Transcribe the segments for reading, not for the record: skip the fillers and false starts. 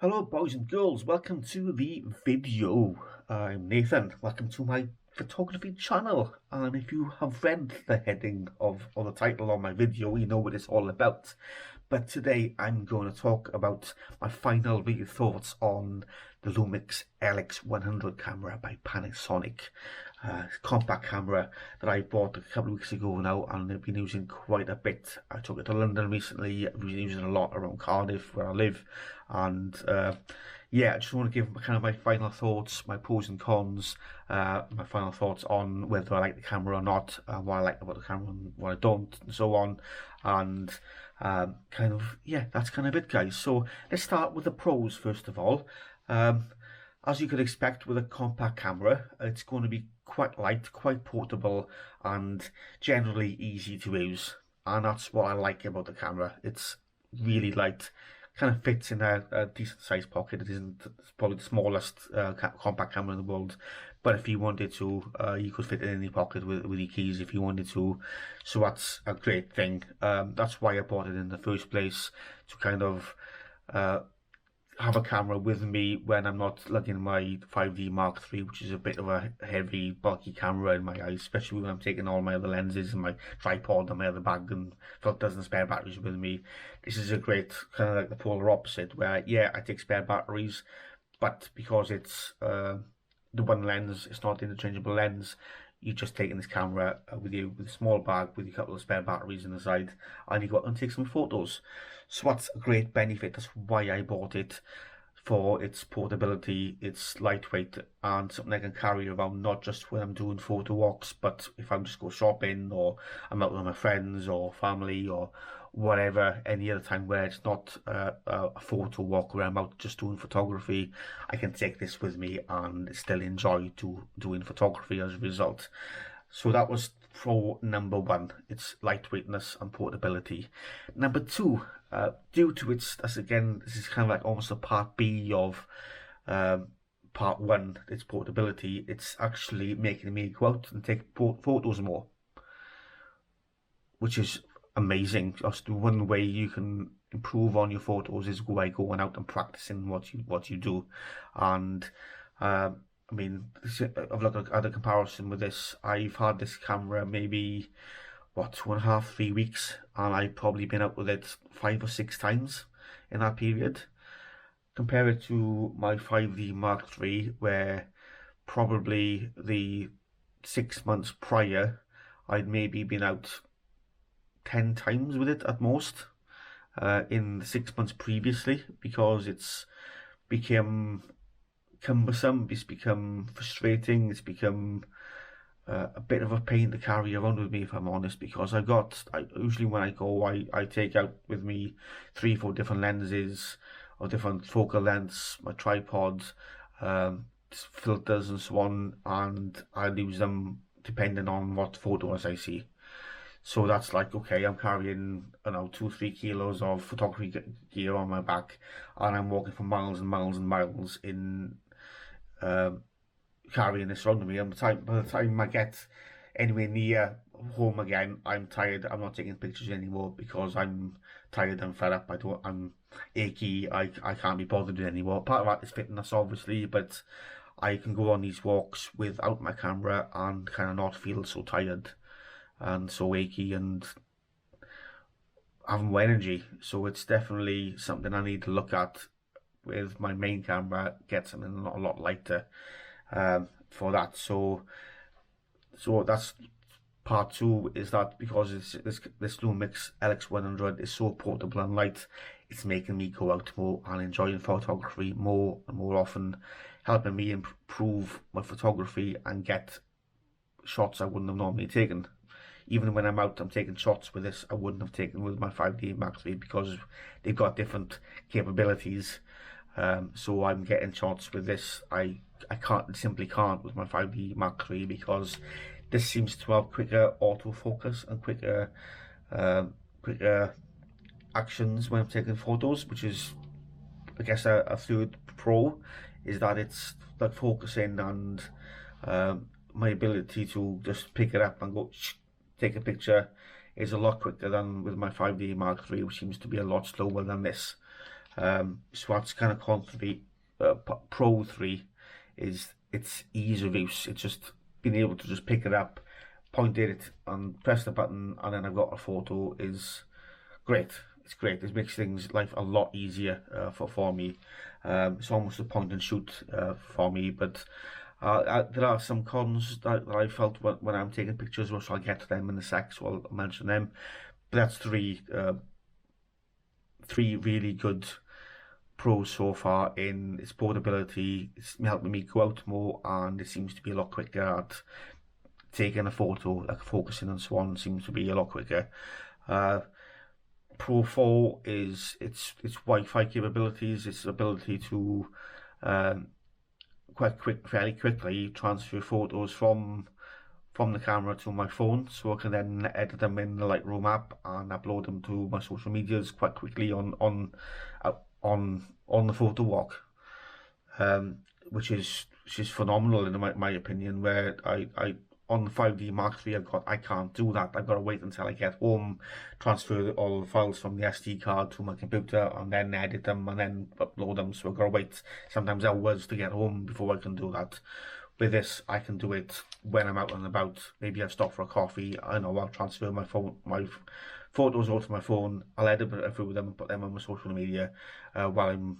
Hello boys and girls, welcome to the video. I'm Nathan, welcome to my photography channel, and if you have read the heading or the title of my video, you know what it's all about. But today I'm going to talk about my final real thoughts on the Lumix LX100 camera by Panasonic. Compact camera that I bought a couple of weeks ago now, and I've been using quite a bit. I took it to London recently. I've been using it a lot around Cardiff where I live, and yeah, I just want to give kind of my final thoughts, my pros and cons, my final thoughts on whether I like the camera or not, what I like about the camera and what I don't, and so on. And kind of, yeah, that's kind of it, guys. So let's start with the pros first of all. As you could expect with a compact camera, it's going to be quite light, quite portable, and generally easy to use. And that's what I like about the camera. It's really light, kind of fits in a decent sized pocket. It isn't, it's probably the smallest compact camera in the world, but if you wanted to, you could fit it in any pocket with your keys if you wanted to. So that's a great thing. That's why I bought it in the first place, to kind of have a camera with me when I'm not lugging my 5D Mark III, which is a bit of a heavy, bulky camera in my eyes, especially when I'm taking all my other lenses and my tripod and my other bag and filters and spare batteries with me. This is a great, kind of like the polar opposite, where, yeah, I take spare batteries, but because it's the one lens, it's not an interchangeable lens, you're just taking this camera with you with a small bag with a couple of spare batteries on the side, and you go out and take some photos. So that's a great benefit. That's why I bought it, for its portability, its lightweight, and something I can carry around not just when I'm doing photo walks, but if I'm just go shopping or I'm out with my friends or family or whatever, any other time where it's not a photo walk where I'm out just doing photography, I can take this with me and still enjoy doing photography as a result. So that was pro number one, its lightweightness and portability. Number two, due to its, as again, this is kind of like almost a part B of part one, its portability, it's actually making me go out and take photos more, which is amazing. Just one way you can improve on your photos is by going out and practicing what you do. And I mean, I've looked at a comparison with this. I've had this camera maybe what, 2.5, 3 weeks, and I've probably been out with it 5 or 6 times in that period. Compare it to my 5D Mark III, where probably the 6 months prior, I'd maybe been out 10 times with it at most in the 6 months previously, because it's become cumbersome, it's become frustrating, it's become a bit of a pain to carry around with me, if I'm honest, because usually when I go, I take out with me 3, 4 different lenses or different focal lengths, my tripod, filters and so on, and I use them depending on what photos I see. So that's like, okay, I'm carrying, I don't know, 2, 3 kilos of photography gear on my back, and I'm walking for miles and miles and miles in carrying this around with me. And by the time I get anywhere near home again, I'm tired. I'm not taking pictures anymore because I'm tired and fed up. I'm achy. I can't be bothered anymore. Part of that is fitness, obviously, but I can go on these walks without my camera and kind of not feel so tired and so achy and have more energy. So it's definitely something I need to look at with my main camera, get something a lot lighter for that. So that's part two, is that because this Lumix LX100 is so portable and light, it's making me go out more and enjoying photography more and more often, helping me improve my photography and get shots I wouldn't have normally taken. Even when I'm out, I'm taking shots with this I wouldn't have taken with my 5D Mark III, because they've got different capabilities. So I'm getting shots with this I simply can't with my 5D Mark III, because this seems to have quicker autofocus and quicker actions when I'm taking photos, which is, I guess, a third pro, is that it's like focusing and my ability to just pick it up and go take a picture is a lot quicker than with my 5D Mark III, which seems to be a lot slower than this. So that's kind of constantly Pro 3 is its ease of use. It's just being able to just pick it up, point it and press the button, and then I've got a photo is great. It's great. It makes things life a lot easier for me. It's almost a point and shoot for me, but there are some cons that I felt when I'm taking pictures, which I'll get to them in a sec, so I'll mention them. But that's three really good pros so far in its portability. It's helping me go out more, and it seems to be a lot quicker at taking a photo, like focusing and so on, seems to be a lot quicker. Pro 4 is its Wi-Fi capabilities, its ability to fairly quickly transfer photos from the camera to my phone, so I can then edit them in the Lightroom app and upload them to my social medias quite quickly on the photo walk, which is phenomenal in my opinion. Where I on the 5D Mark III I can't do that. I've got to wait until I get home, transfer all the files from the SD card to my computer, and then edit them and then upload them. So I've got to wait sometimes hours to get home before I can do that. With this, I can do it when I'm out and about. Maybe I've stopped for a coffee. I know I'll transfer my photos onto my phone. I'll edit a few of them, put them on my social media while I'm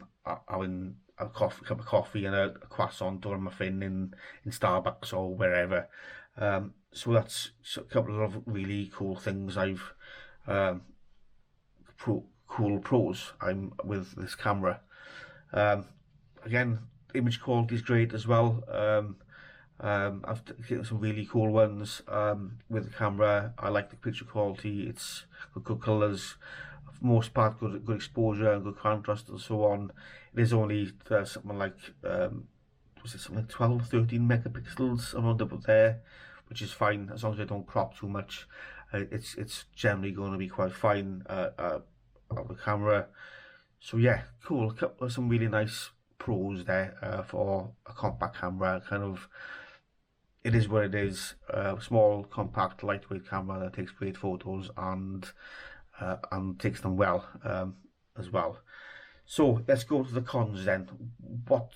having a cup of coffee and a croissant or a muffin in Starbucks or wherever. So that's a couple of really cool things I've cool pros I'm with this camera. Again, image quality is great as well. I've taken some really cool ones with the camera. I like the picture quality. It's good colours, for the most part good exposure and good contrast and so on. It is only something like was it something like 12, 13 megapixels around about there, which is fine as long as I don't crop too much. It's generally going to be quite fine of the camera. So yeah, cool. Some really nice pros there for a compact camera. Kind of, it is what it is. Small, compact, lightweight camera that takes great photos and takes them well as well. So let's go to the cons then. What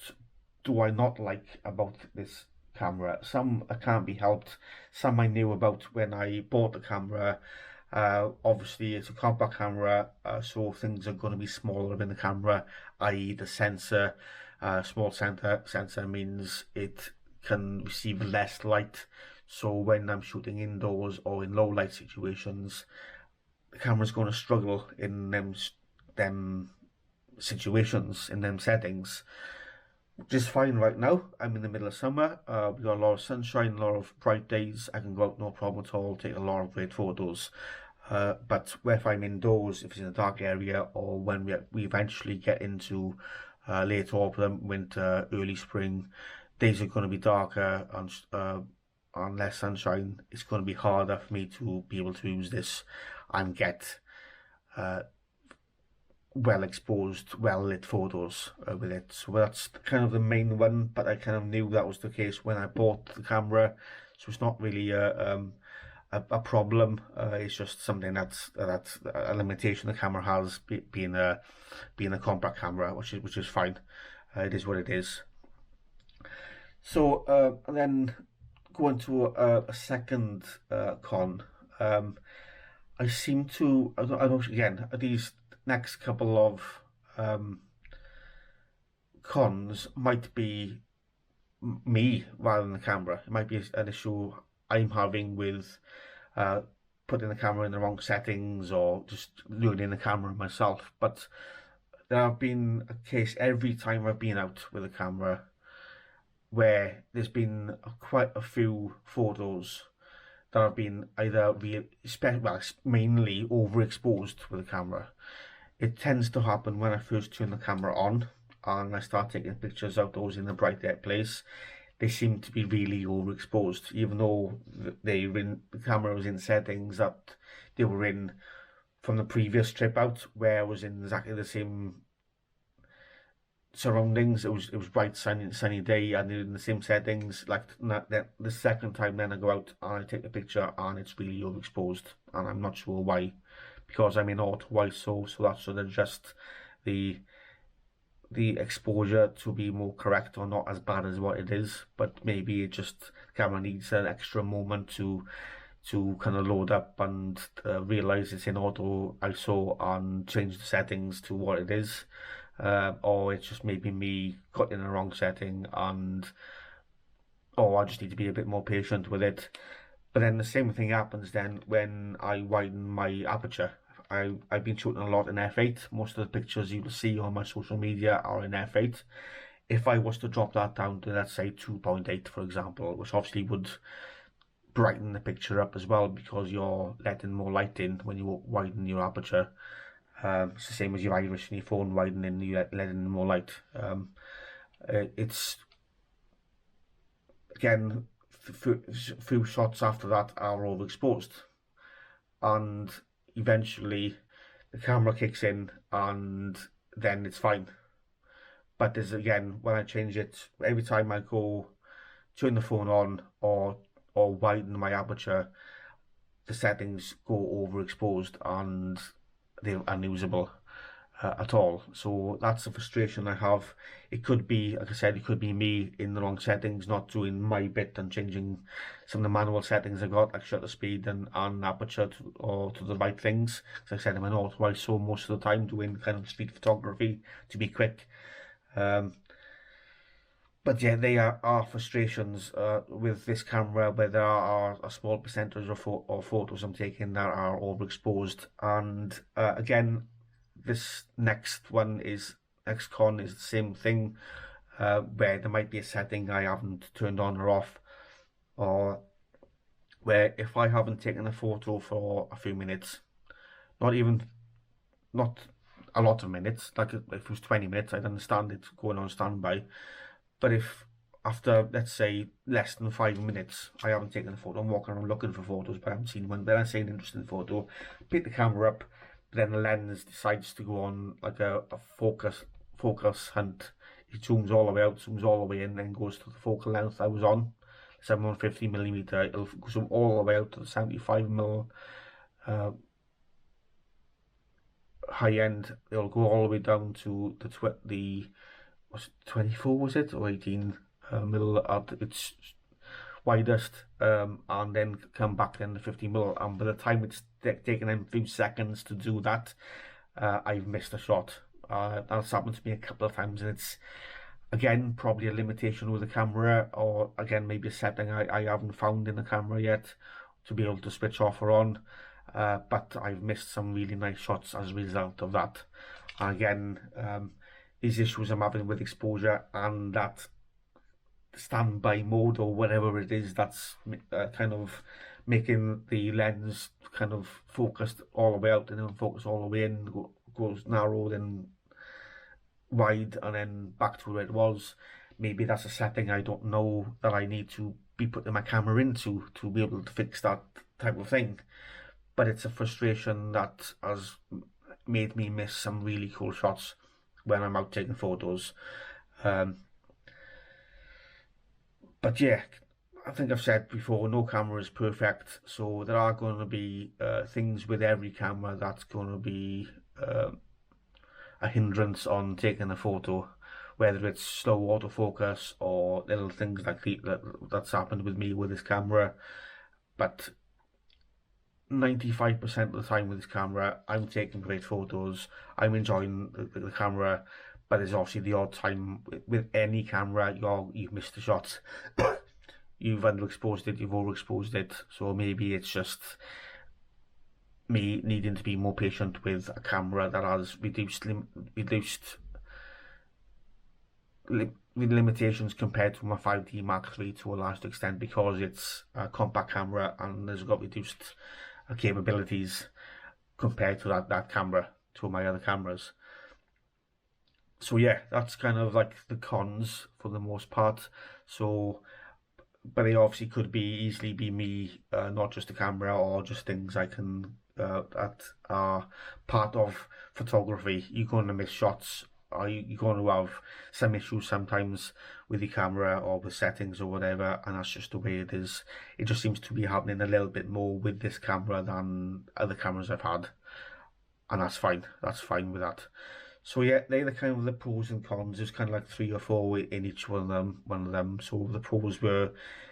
do I not like about this camera? Some can't be helped. Some I knew about when I bought the camera. Obviously it's a compact camera, so things are going to be smaller in the camera, i.e. the sensor. Small sensor means it can receive less light, so when I'm shooting indoors or in low light situations, the camera's going to struggle in them situations, in them settings, which is fine right now. I'm in the middle of summer. We've got a lot of sunshine, a lot of bright days. I can go out no problem at all, take a lot of great photos. But if I'm indoors, if it's in a dark area, or when we eventually get into late autumn, winter, early spring, days are going to be darker and less sunshine. It's going to be harder for me to be able to use this and get well exposed, well lit photos with it. So that's kind of the main one, but I kind of knew that was the case when I bought the camera, so it's not really a problem. It's just something that's a limitation the camera has, being a compact camera, which is fine. It is what it is. So and then going to a second con. I seem to, I don't again, these next couple of cons might be me rather than the camera. It might be an issue I'm having with putting the camera in the wrong settings or just learning the camera myself. But there have been a case every time I've been out with a camera where there's been quite a few photos that have been either mainly overexposed with the camera. It tends to happen when I first turn the camera on and I start taking pictures outdoors in a bright place. They seem to be really overexposed, even though the camera was in settings that they were in from the previous trip out, where I was in exactly the same surroundings. It was bright, sunny day, and in the same settings. Like the second time, then I go out and I take a picture, and it's really overexposed, and I'm not sure why, because I'm in auto ISO, so that's sort of just the the exposure to be more correct or not as bad as what it is, but maybe it just camera needs an extra moment to kind of load up and realize it's in auto ISO and change the settings to what it is, or it's just maybe me got in the wrong setting, and I just need to be a bit more patient with it. But then the same thing happens then when I widen my aperture. I've been shooting a lot in f8. Most of the pictures you'll see on my social media are in f8. If I was to drop that down to, let's say, 2.8, for example, which obviously would brighten the picture up as well because you're letting more light in when you widen your aperture. It's the same as your iris and your phone widening, you letting in more light. It's, again, few shots after that are overexposed, and eventually the camera kicks in and then it's fine. But there's, again, when I change it, every time I go turn the phone on or widen my aperture, the settings go overexposed and they're unusable at all. So that's the frustration I have. It could be, like I said, it could be me in the wrong settings, not doing my bit and changing some of the manual settings I got, like shutter speed and aperture to the right things. As I said, I'm an auto ISO most of the time, doing kind of street photography to be quick. But yeah, they are frustrations with this camera, where there are a small percentage of photos I'm taking that are overexposed. And again, this next con is the same thing, where there might be a setting I haven't turned on or off, or where if I haven't taken a photo for a few minutes, not a lot of minutes, like if it was 20 minutes, I'd understand it going on standby. But if after, let's say, less than 5 minutes, I haven't taken a photo, I'm walking around looking for photos, but I haven't seen one, then I see an interesting photo, pick the camera up, but then the lens decides to go on like a focus hunt. It zooms all the way out, zooms all the way in, then goes to the focal length I was on, 750mm. It'll zoom all the way out to the 75mm high end. It'll go all the way down to the was it 24, was it, or 18 mil at its widest, and then come back in the 50mm. And by the time it's taken them a few seconds to do that, I've missed a shot. That's happened to me a couple of times, and it's, again, probably a limitation with the camera, or again maybe a setting I haven't found in the camera yet to be able to switch off or on. But I've missed some really nice shots as a result of that. And again, these issues I'm having with exposure and that standby mode or whatever it is, that's kind of making the lens kind of focused all the way out and then focus all the way in, goes narrow, then wide, and then back to where it was. Maybe that's a setting I don't know that I need to be putting my camera into to be able to fix that type of thing. But it's a frustration that has made me miss some really cool shots when I'm out taking photos. But yeah, I think I've said before, no camera is perfect, so there are going to be things with every camera that's going to be a hindrance on taking a photo, whether it's slow autofocus or little things like that's happened with me with this camera. But 95% of the time with this camera, I'm taking great photos, I'm enjoying the camera, but there's obviously the odd time with any camera you've missed a shot. You've underexposed it, you've overexposed it, so maybe it's just me needing to be more patient with a camera that has reduced limitations compared to my 5D Mark III to a large extent, because it's a compact camera and has got reduced capabilities compared to that camera, to my other cameras. So yeah, that's kind of like the cons for the most part. So, but they obviously could easily be me, not just the camera, or just things I can that are part of photography. You're going to miss shots, or you're going to have some issues sometimes with the camera or with settings or whatever, and that's just the way it is. It just seems to be happening a little bit more with this camera than other cameras I've had, and that's fine. That's fine with that. So yeah, they're the kind of the pros and cons. There's kind of like 3 or 4 in each one of them. So the pros were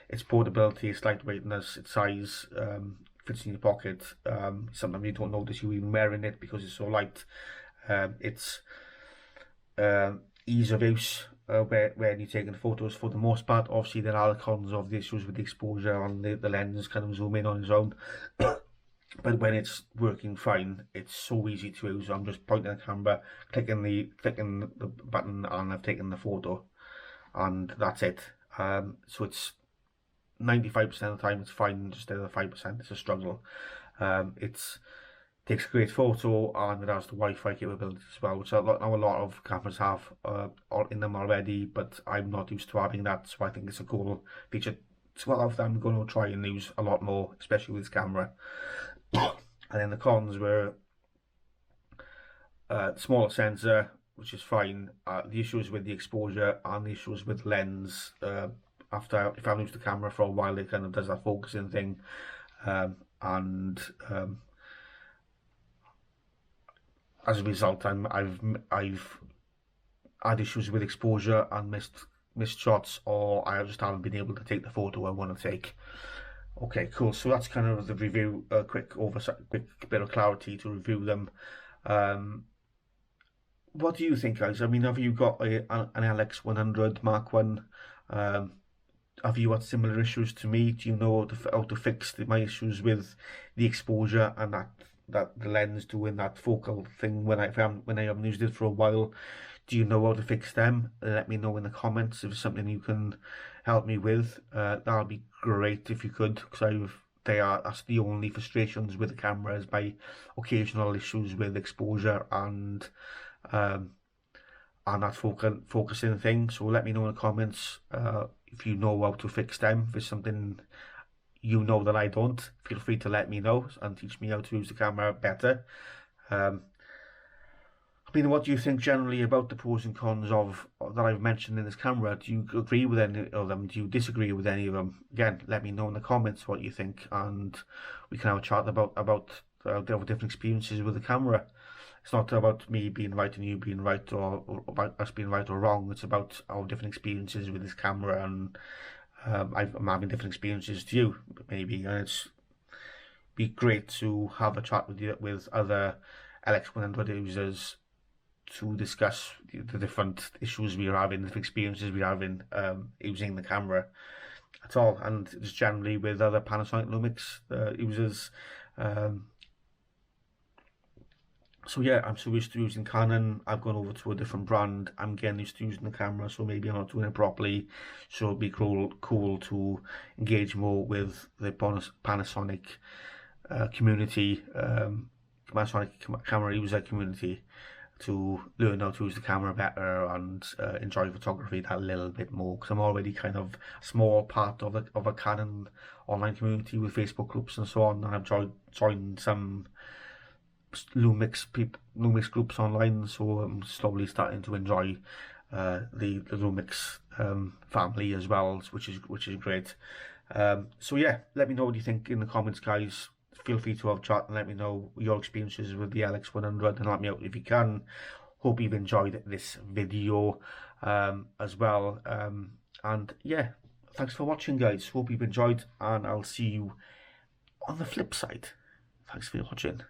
its portability, its lightweightness, its size, fits in your pocket. Sometimes you don't notice you even wearing it because it's so light. It's ease of use when you're taking photos for the most part. Obviously, there are the cons of the issues with the exposure and the lens kind of zoom in on its own. But when it's working fine, it's so easy to use. I'm just pointing the camera, clicking the button, and I've taken the photo, and that's it. So it's 95% of the time it's fine. Just the other 5% it's a struggle. It's takes a great photo, and it has the Wi-Fi capabilities as well, which a lot of cameras have in them already, but I'm not used to having that, so I think it's a cool feature. It's what I'm going to try and use a lot more, especially with this camera. And then the cons were smaller sensor, which is fine. The issues with the exposure and the issues with lens. If I've used the camera for a while, it kind of does that focusing thing, and as a result, I've had issues with exposure and missed shots, or I just haven't been able to take the photo I want to take. Okay, cool. So that's kind of the review. Quick bit of clarity to review them. What do you think, guys? I mean, have you got an LX100 Mark 1? Have you had similar issues to me? Do you know how to fix my issues with the exposure and that the lens doing that focal thing when I haven't used it for a while? Do you know how to fix them? Let me know in the comments if it's something you can help me with. That'd be great if you could, because that's the only frustrations with the camera, is my occasional issues with exposure and that focusing thing. So let me know in the comments if you know how to fix them. If it's something you know that I don't, feel free to let me know and teach me how to use the camera better. I mean, what do you think generally about the pros and cons of that I've mentioned in this camera? Do you agree with any of them? Do you disagree with any of them? Again, let me know in the comments what you think, and we can have a chat about the different experiences with the camera. It's not about me being right and you being right, or about us being right or wrong. It's about our different experiences with this camera, and I'm having different experiences to you, maybe, and it's be great to have a chat with other LX100 users to discuss the different issues we are having, the different experiences we are having using the camera at all, and just generally with other Panasonic Lumix users. So yeah, I'm so used to using Canon. I've gone over to a different brand. I'm getting used to using the camera, so maybe I'm not doing it properly. So it'd be cool to engage more with the Panasonic community, Panasonic camera user community, to learn how to use the camera better and enjoy photography that little bit more, because I'm already kind of a small part of a Canon online community with Facebook groups and so on, and I've joined some Lumix groups online, so I'm slowly starting to enjoy the Lumix family as well, which is great. So yeah, let me know what you think in the comments, guys. Feel free to have a chat and let me know your experiences with the LX100 and help me out if you can. Hope you've enjoyed this video as well. And yeah, thanks for watching, guys. Hope you've enjoyed, and I'll see you on the flip side. Thanks for watching.